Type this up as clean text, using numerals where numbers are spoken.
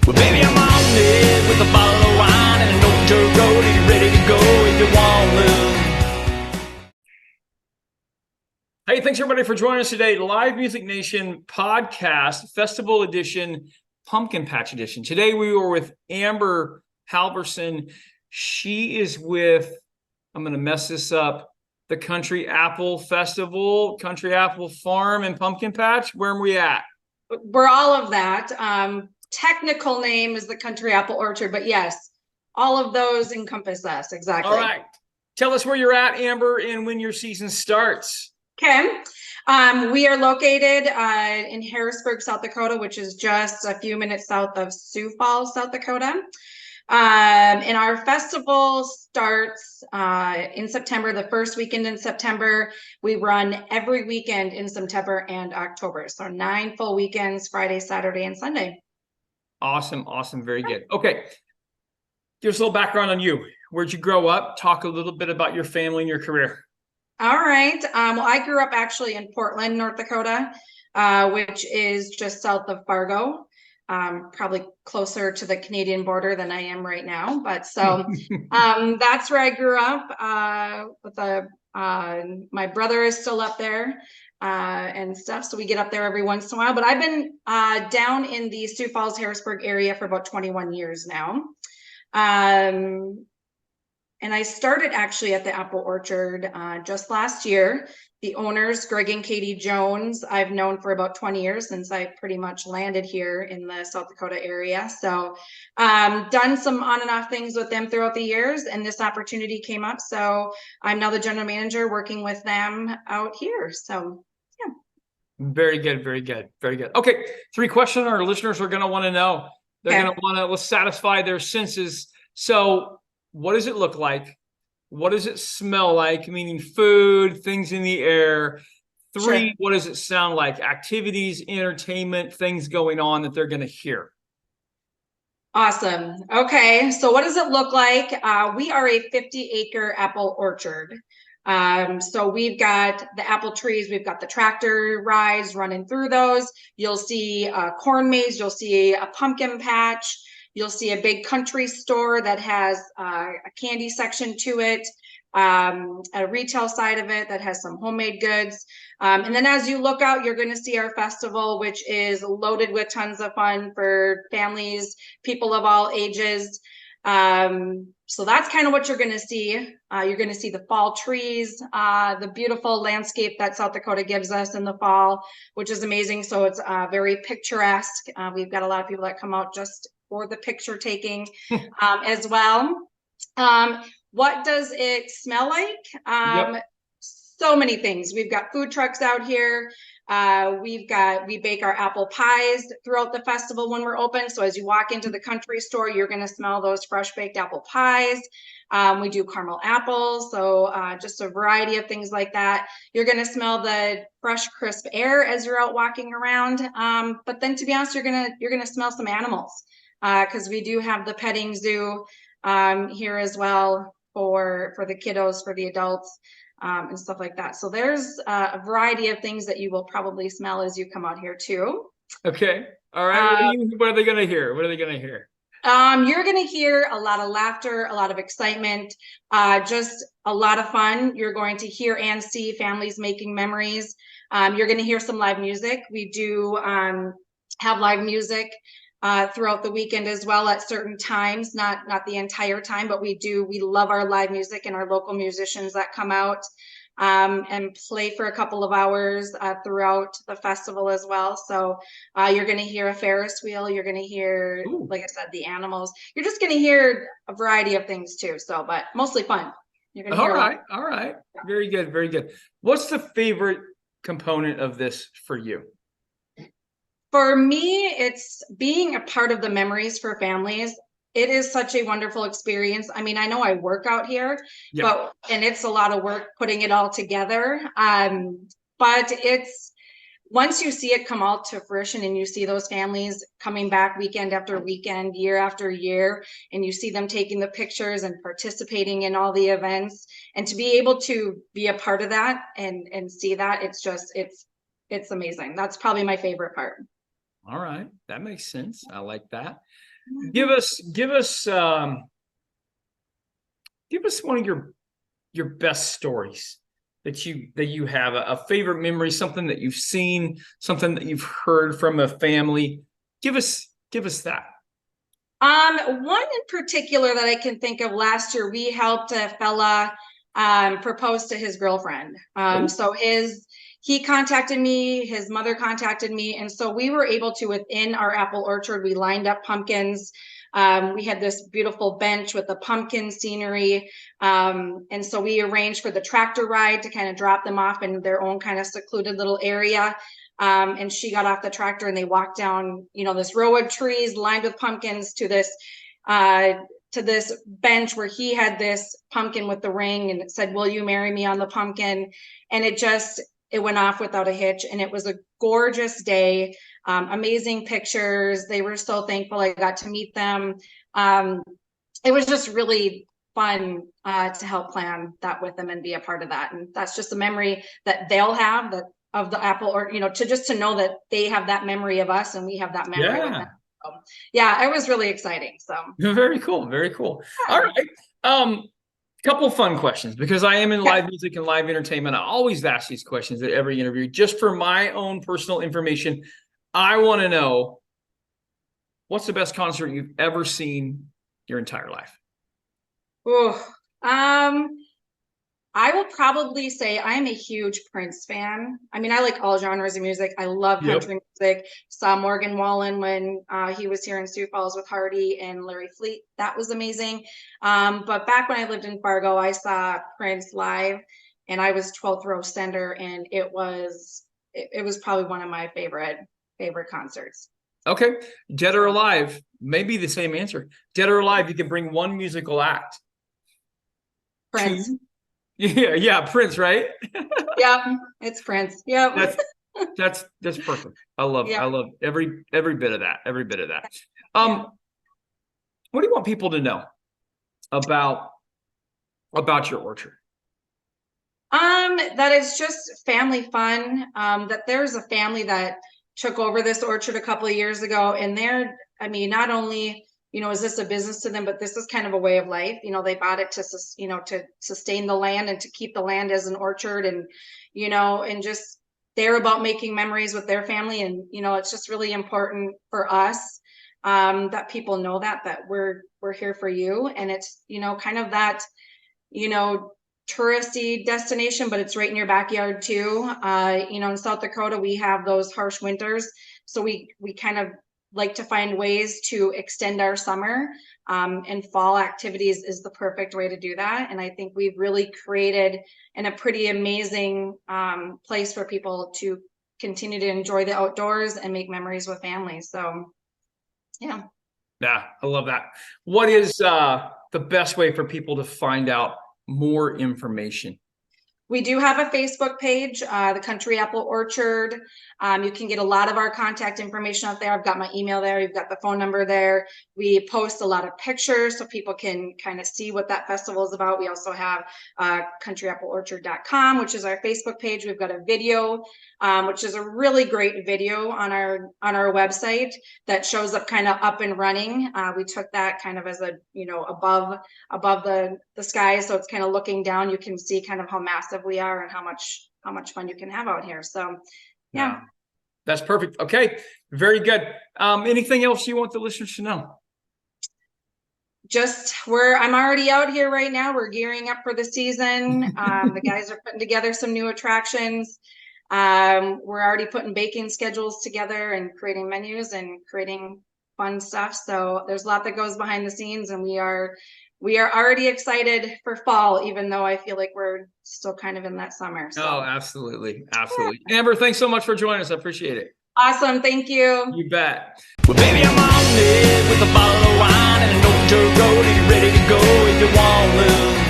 Well, baby, I'm on it with a bottle of wine and an old dirt road, and you're ready to go if you want to. Hey, thanks everybody for joining us today. Live Music Nation podcast, Festival Edition, Pumpkin Patch Edition. Today we were with Amber Halvorson. She is with, I'm going to mess this up, the Country Apple Festival, Country Apple Farm and Pumpkin Patch. Where are we at? We're all of that. Technical name is the Country Apple Orchard, but yes, all of those encompass us. Exactly. All right. Tell us where you're at, Amber, and when your season starts. Okay. We are located in Harrisburg, South Dakota, which is just a few minutes south of Sioux Falls, South Dakota. And our festival starts in September, the first weekend in September. We run every weekend in September and October. So 9 full weekends, Friday, Saturday, and Sunday. Awesome. Awesome. Very good. Okay. Give us a little background on you. Where'd you grow up? Talk a little bit about your family and your career. All right. Well, I grew up actually in Portland, North Dakota, which is just south of Fargo. Probably closer to the Canadian border than I am right now. But so that's where I grew up with my brother is still up there and stuff. So we get up there every once in a while. But I've been down in the Sioux Falls, Harrisburg area for about 21 years now. And I started actually at the Apple Orchard just last year. The owners, Greg and Katie Jones, I've known for about 20 years since I pretty much landed here in the South Dakota area. So done some on and off things with them throughout the years, and this opportunity came up. So I'm now the general manager working with them out here. So yeah. Very good. Very good. Very good. Okay. 3 questions our listeners are going to want to know. They're going to want to satisfy their senses. So what does it look like? What does it smell like? Meaning food, things in the air. 3, Sure. What does it sound like? Activities, entertainment, things going on that they're going to hear. Awesome. Okay. So what does it look like? We are a 50-acre apple orchard. So we've got the apple trees, we've got the tractor rides running through those. You'll see a corn maze, you'll see a pumpkin patch. You'll see a big country store that has a candy section to it, a retail side of it that has some homemade goods. And then as you look out, you're going to see our festival, which is loaded with tons of fun for families, people of all ages. So that's kind of what you're going to see. You're going to see the fall trees, the beautiful landscape that South Dakota gives us in the fall, which is amazing. So it's very picturesque. We've got a lot of people that come out just for the picture taking as well. What does it smell like? Yep. So many things. We've got food trucks out here. We bake our apple pies throughout the festival when we're open. So as you walk into the country store, you're going to smell those fresh baked apple pies. We do caramel apples. So just a variety of things like that. You're going to smell the fresh, crisp air as you're out walking around. But then to be honest, you're going to smell some animals. Because we do have the petting zoo here as well for the kiddos, for the adults, and stuff like that. So there's a variety of things that you will probably smell as you come out here too. Okay. All right. What are they going to hear? What are they going to hear? You're going to hear a lot of laughter, a lot of excitement, just a lot of fun. You're going to hear and see families making memories. You're going to hear some live music. We do have live music throughout the weekend as well at certain times, not the entire time, but we love our live music and our local musicians that come out and play for a couple of hours throughout the festival as well. So you're going to hear a Ferris wheel. You're going to hear, like I said, the animals. You're just going to hear a variety of things too. So, but mostly fun. You're going to hear All right. All right. Very good. Very good. What's the favorite component of this for you? For me, it's being a part of the memories for families. It is such a wonderful experience. I mean, I know I work out here, and it's a lot of work putting it all together. But it's once you see it come all to fruition and you see those families coming back weekend after weekend, year after year, and you see them taking the pictures and participating in all the events, and to be able to be a part of that and see that, it's amazing. That's probably my favorite part. All right. That makes sense. I like that. give us one of your best stories that you have, a favorite memory, something that you've seen, something that you've heard from a family. Give us that. One in particular that I can think of, last year, we helped a fella propose to his girlfriend. So he contacted me, his mother contacted me, and so we were able to, within our apple orchard, we lined up pumpkins. We had this beautiful bench with the pumpkin scenery. And so we arranged for the tractor ride to kind of drop them off in their own kind of secluded little area. And she got off the tractor and they walked down, this row of trees lined with pumpkins to this bench where he had this pumpkin with the ring, and it said, "Will you marry me?" on the pumpkin. And it went off without a hitch. And it was a gorgeous day. Amazing pictures. They were so thankful I got to meet them. It was just really fun to help plan that with them and be a part of that. And that's just a memory that they'll have, that of the apple, or to know that they have that memory of us and we have that memory with them. So, yeah, it was really exciting. So very cool. All right. Couple fun questions, because I am in live music and live entertainment. I always ask these questions at every interview, just for my own personal information. I want to know, what's the best concert you've ever seen your entire life? I will probably say I'm a huge Prince fan. I mean, I like all genres of music. I love country music. Saw Morgan Wallen when he was here in Sioux Falls with Hardy and Larry Fleet. That was amazing. But back when I lived in Fargo, I saw Prince live, and I was 12th row center, and it was probably one of my favorite concerts. Okay. Dead or alive, maybe the same answer. Dead or alive, you can bring one musical act. Prince. Yeah, Prince, right? Yeah, it's Prince. Yeah. That's perfect. I love every bit of that. What do you want people to know about your orchard? That it's just family fun. That there's a family that took over this orchard a couple of years ago, and not only is this a business to them, but this is kind of a way of life. They bought it to sustain the land and to keep the land as an orchard, and and just they're about making memories with their family. And it's just really important for us that people know that we're here for you. And it's kind of that touristy destination, but it's right in your backyard too. In South Dakota, we have those harsh winters, so we kind of like to find ways to extend our summer, and fall activities is the perfect way to do that. And I think we've really created a pretty amazing place for people to continue to enjoy the outdoors and make memories with families. So yeah, I love that. What is the best way for people to find out more information? We do have a Facebook page, the Country Apple Orchard. You can get a lot of our contact information out there. I've got my email there. You've got the phone number there. We post a lot of pictures so people can kind of see what that festival is about. We also have countryappleorchard.com, which is our Facebook page. We've got a video, which is a really great video on our website that shows up kind of up and running. We took that kind of as a above the sky, so it's kind of looking down. You can see kind of how massive we are and how much fun you can have out here. So yeah. That's perfect. Okay, very good. Anything else you want the listeners to know? Just I'm already out here right now. We're gearing up for the season. The guys are putting together some new attractions. We're already putting baking schedules together and creating menus and creating fun stuff. So there's a lot that goes behind the scenes, and we are already excited for fall, even though I feel like we're still kind of in that summer. So. Oh, absolutely. Yeah. Amber, thanks so much for joining us. I appreciate it. Awesome. Thank you. You bet. Well, baby, I'm on it with a bottle of wine and an old dirt road. Are you ready to go if you want to?